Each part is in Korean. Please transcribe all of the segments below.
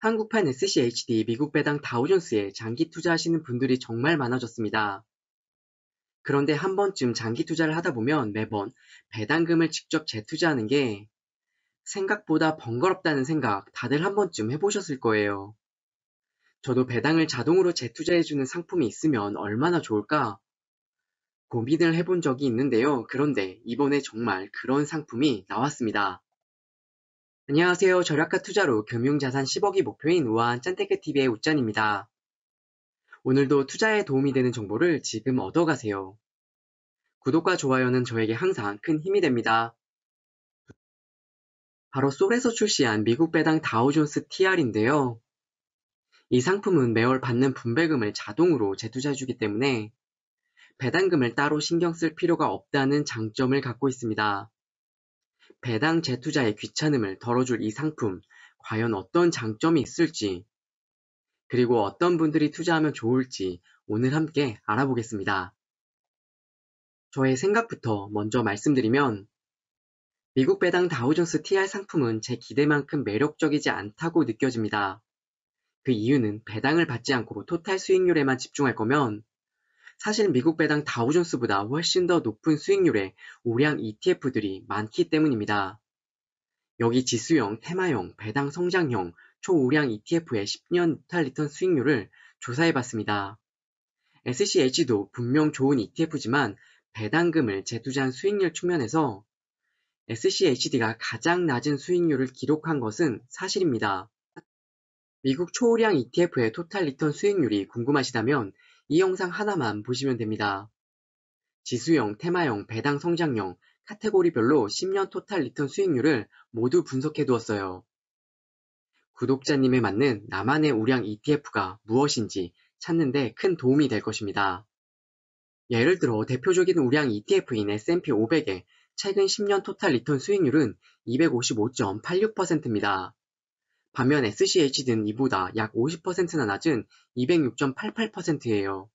한국판 SCHD 미국 배당 다우존스에 장기 투자하시는 분들이 정말 많아졌습니다. 그런데 한 번쯤 장기 투자를 하다 보면 매번 배당금을 직접 재투자하는 게 생각보다 번거롭다는 생각 다들 한 번쯤 해보셨을 거예요. 저도 배당을 자동으로 재투자해주는 상품이 있으면 얼마나 좋을까 고민을 해본 적이 있는데요. 그런데 이번에 정말 그런 상품이 나왔습니다. 안녕하세요. 절약가 투자로 금융자산 10억이 목표인 우아한 짠테크TV의 웃짠입니다. 오늘도 투자에 도움이 되는 정보를 지금 얻어가세요. 구독과 좋아요는 저에게 항상 큰 힘이 됩니다. 바로 솔에서 출시한 미국 배당 다우존스 TR인데요. 이 상품은 매월 받는 분배금을 자동으로 재투자해주기 때문에 배당금을 따로 신경 쓸 필요가 없다는 장점을 갖고 있습니다. 배당 재투자의 귀찮음을 덜어줄 이 상품, 과연 어떤 장점이 있을지, 그리고 어떤 분들이 투자하면 좋을지 오늘 함께 알아보겠습니다. 저의 생각부터 먼저 말씀드리면 미국 배당 다우존스 TR 상품은 제 기대만큼 매력적이지 않다고 느껴집니다. 그 이유는 배당을 받지 않고 토탈 수익률에만 집중할 거면 사실 미국 배당 다우존스보다 훨씬 더 높은 수익률의 우량 ETF들이 많기 때문입니다. 여기 지수형, 테마형, 배당 성장형, 초우량 ETF의 10년 토탈 리턴 수익률을 조사해봤습니다. SCH도 분명 좋은 ETF지만 배당금을 재투자한 수익률 측면에서 SCHD가 가장 낮은 수익률을 기록한 것은 사실입니다. 미국 초우량 ETF의 토탈 리턴 수익률이 궁금하시다면 이 영상 하나만 보시면 됩니다. 지수형, 테마형, 배당 성장형, 카테고리별로 10년 토탈 리턴 수익률을 모두 분석해 두었어요. 구독자님에 맞는 나만의 우량 ETF가 무엇인지 찾는 데 큰 도움이 될 것입니다. 예를 들어 대표적인 우량 ETF인 S&P 500의 최근 10년 토탈 리턴 수익률은 255.86%입니다. 반면 SCHD는 이보다 약 50%나 낮은 206.88%예요.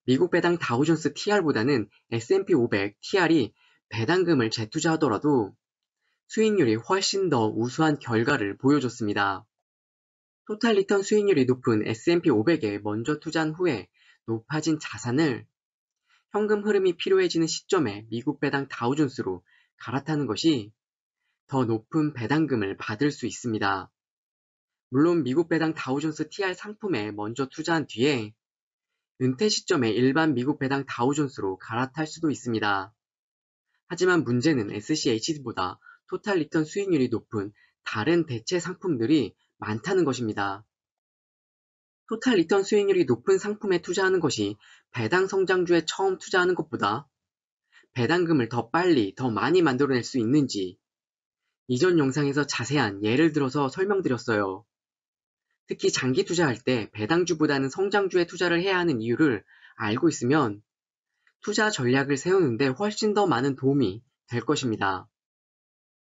미국 배당 다우존스 TR보다는 S&P 500 TR이 배당금을 재투자하더라도 수익률이 훨씬 더 우수한 결과를 보여줬습니다. 토탈 리턴 수익률이 높은 S&P 500에 먼저 투자한 후에 높아진 자산을 현금 흐름이 필요해지는 시점에 미국 배당 다우존스로 갈아타는 것이 더 높은 배당금을 받을 수 있습니다. 물론 미국 배당 다우존스 TR 상품에 먼저 투자한 뒤에 은퇴 시점에 일반 미국 배당 다우존스로 갈아탈 수도 있습니다. 하지만 문제는 SCHD보다 토탈 리턴 수익률이 높은 다른 대체 상품들이 많다는 것입니다. 토탈 리턴 수익률이 높은 상품에 투자하는 것이 배당 성장주에 처음 투자하는 것보다 배당금을 더 빨리, 더 많이 만들어낼 수 있는지 이전 영상에서 자세한 예를 들어서 설명드렸어요. 특히 장기 투자할 때 배당주보다는 성장주에 투자를 해야 하는 이유를 알고 있으면 투자 전략을 세우는데 훨씬 더 많은 도움이 될 것입니다.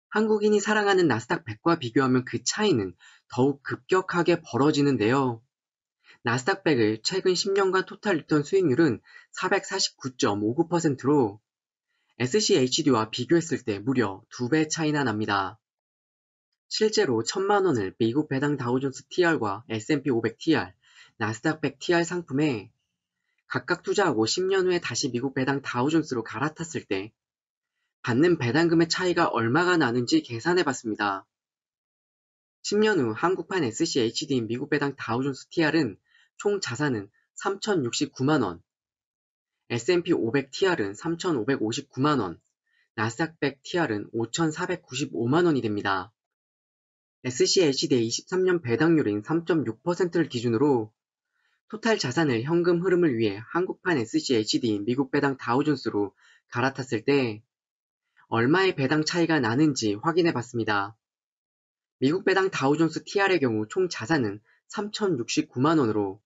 한국인이 사랑하는 나스닥 100과 비교하면 그 차이는 더욱 급격하게 벌어지는데요. 나스닥 100의 최근 10년간 토탈 리턴 수익률은 449.59%로 SCHD와 비교했을 때 무려 2배 차이나 납니다. 실제로 1000만 원을 미국 배당 다우존스 TR과 S&P 500 TR, 나스닥 100 TR 상품에 각각 투자하고 10년 후에 다시 미국 배당 다우존스로 갈아탔을 때 받는 배당금의 차이가 얼마가 나는지 계산해 봤습니다. 10년 후 한국판 SCHD인 미국 배당 다우존스 TR은 총 자산은 3,069만 원, S&P 500 TR은 3,559만 원, 나스닥 100 TR은 5,495만 원이 됩니다. SCHD의 23년 배당률인 3.6%를 기준으로 토탈 자산을 현금 흐름을 위해 한국판 SCHD인 미국 배당 다우존스로 갈아탔을 때 얼마의 배당 차이가 나는지 확인해 봤습니다. 미국 배당 다우존스 TR의 경우 총 자산은 3,069만 원으로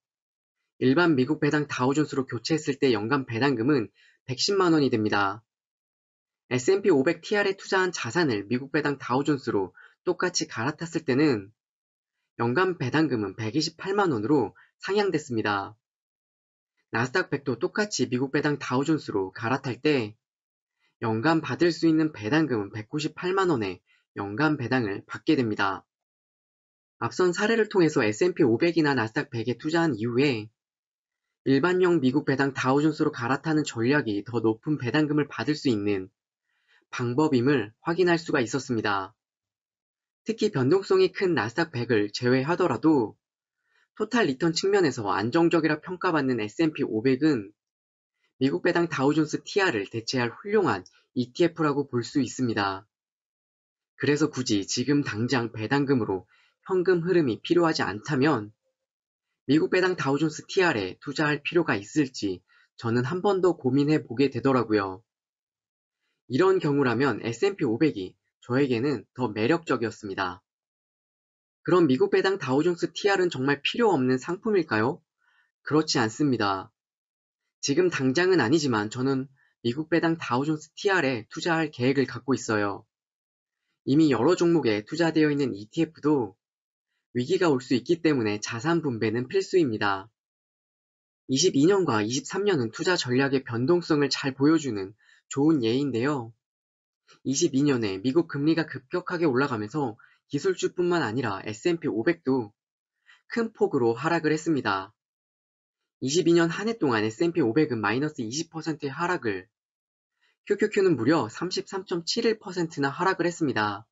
일반 미국 배당 다우존스로 교체했을 때 연간 배당금은 110만 원이 됩니다. S&P 500 TR에 투자한 자산을 미국 배당 다우존스로 똑같이 갈아탔을 때는 연간 배당금은 128만 원으로 상향됐습니다. 나스닥 100도 똑같이 미국 배당 다우존스로 갈아탈 때 연간 받을 수 있는 배당금은 198만 원의 연간 배당을 받게 됩니다. 앞선 사례를 통해서 S&P 500이나 나스닥 100에 투자한 이후에 일반형 미국 배당 다우존스로 갈아타는 전략이 더 높은 배당금을 받을 수 있는 방법임을 확인할 수가 있었습니다. 특히 변동성이 큰 나스닥 100을 제외하더라도 토탈 리턴 측면에서 안정적이라 평가받는 S&P 500은 미국 배당 다우존스 TR을 대체할 훌륭한 ETF라고 볼 수 있습니다. 그래서 굳이 지금 당장 배당금으로 현금 흐름이 필요하지 않다면 미국 배당 다우존스 TR에 투자할 필요가 있을지 저는 한 번 더 고민해 보게 되더라고요. 이런 경우라면 S&P 500이 저에게는 더 매력적이었습니다. 그럼 미국 배당 다우존스 TR은 정말 필요 없는 상품일까요? 그렇지 않습니다. 지금 당장은 아니지만 저는 미국 배당 다우존스 TR에 투자할 계획을 갖고 있어요. 이미 여러 종목에 투자되어 있는 ETF도 위기가 올 수 있기 때문에 자산 분배는 필수입니다. 22년과 23년은 투자 전략의 변동성을 잘 보여주는 좋은 예인데요. 22년에 미국 금리가 급격하게 올라가면서 기술주뿐만 아니라 S&P 500도 큰 폭으로 하락을 했습니다. 22년 한 해 동안 S&P 500은 마이너스 20%의 하락을, QQQ는 무려 33.71%나 하락을 했습니다.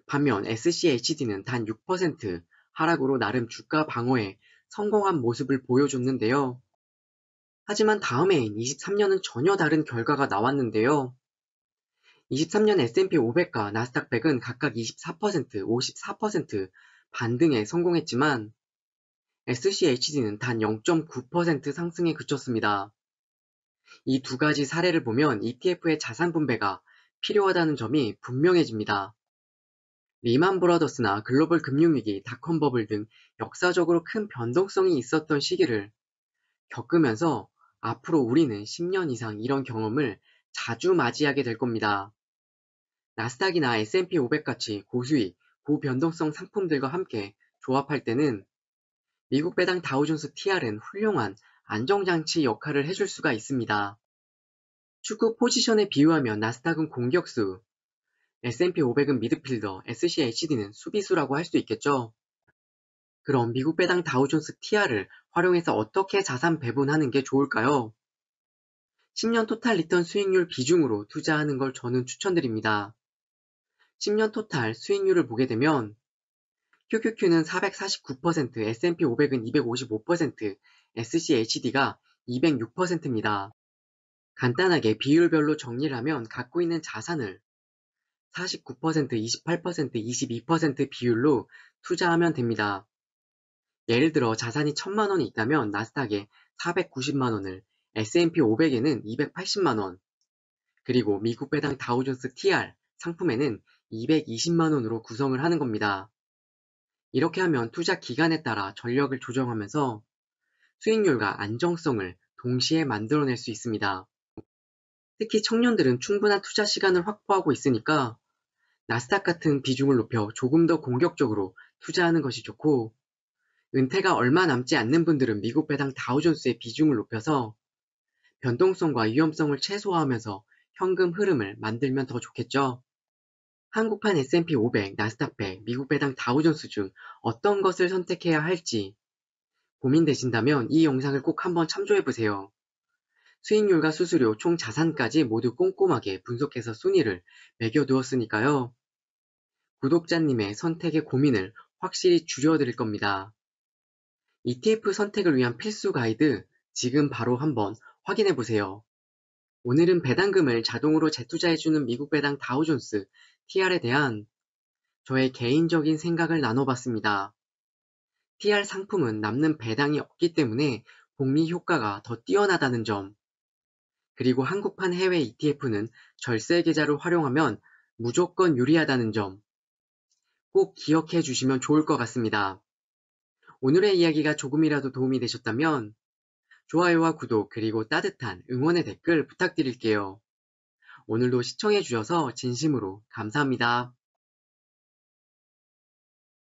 반면 SCHD는 단 6% 하락으로 나름 주가 방어에 성공한 모습을 보여줬는데요. 하지만 다음 해인 23년은 전혀 다른 결과가 나왔는데요. 23년 S&P 500과 나스닥 100은 각각 24%, 54% 반등에 성공했지만 SCHD는 단 0.9% 상승에 그쳤습니다. 이 두 가지 사례를 보면 ETF의 자산 분배가 필요하다는 점이 분명해집니다. 리만 브라더스나 글로벌 금융위기, 닷컴 버블 등 역사적으로 큰 변동성이 있었던 시기를 겪으면서 앞으로 우리는 10년 이상 이런 경험을 자주 맞이하게 될 겁니다. 나스닥이나 S&P 500같이 고수익, 고변동성 상품들과 함께 조합할 때는 미국 배당 다우존스 TR은 훌륭한 안정장치 역할을 해줄 수가 있습니다. 축구 포지션에 비유하면 나스닥은 공격수, S&P 500은 미드필더, SCHD는 수비수라고 할 수 있겠죠. 그럼 미국 배당 다우존스 TR을 활용해서 어떻게 자산 배분하는 게 좋을까요? 10년 토탈 리턴 수익률 비중으로 투자하는 걸 저는 추천드립니다. 10년 토탈 수익률을 보게 되면 QQQ는 449%, S&P 500은 255%, SCHD가 206%입니다. 간단하게 비율별로 정리를 하면 갖고 있는 자산을 49%, 28%, 22% 비율로 투자하면 됩니다. 예를 들어 자산이 1000만 원이 있다면 나스닥에 490만 원을, S&P 500에는 280만 원, 그리고 미국 배당 다우존스 TR 상품에는 220만 원으로 구성을 하는 겁니다. 이렇게 하면 투자 기간에 따라 전력을 조정하면서 수익률과 안정성을 동시에 만들어낼 수 있습니다. 특히 청년들은 충분한 투자 시간을 확보하고 있으니까 나스닥 같은 비중을 높여 조금 더 공격적으로 투자하는 것이 좋고, 은퇴가 얼마 남지 않는 분들은 미국 배당 다우존스의 비중을 높여서 변동성과 위험성을 최소화하면서 현금 흐름을 만들면 더 좋겠죠. 한국판 S&P 500, 나스닥 100, 미국 배당 다우존스 중 어떤 것을 선택해야 할지 고민되신다면 이 영상을 꼭 한번 참조해보세요. 수익률과 수수료, 총 자산까지 모두 꼼꼼하게 분석해서 순위를 매겨두었으니까요. 구독자님의 선택의 고민을 확실히 줄여드릴 겁니다. ETF 선택을 위한 필수 가이드 지금 바로 한번 확인해보세요. 오늘은 배당금을 자동으로 재투자해주는 미국 배당 다우존스 TR에 대한 저의 개인적인 생각을 나눠봤습니다. TR 상품은 남는 배당이 없기 때문에 복리 효과가 더 뛰어나다는 점, 그리고 한국판 해외 ETF는 절세 계좌를 활용하면 무조건 유리하다는 점, 꼭 기억해 주시면 좋을 것 같습니다. 오늘의 이야기가 조금이라도 도움이 되셨다면 좋아요와 구독, 그리고 따뜻한 응원의 댓글 부탁드릴게요. 오늘도 시청해 주셔서 진심으로 감사합니다.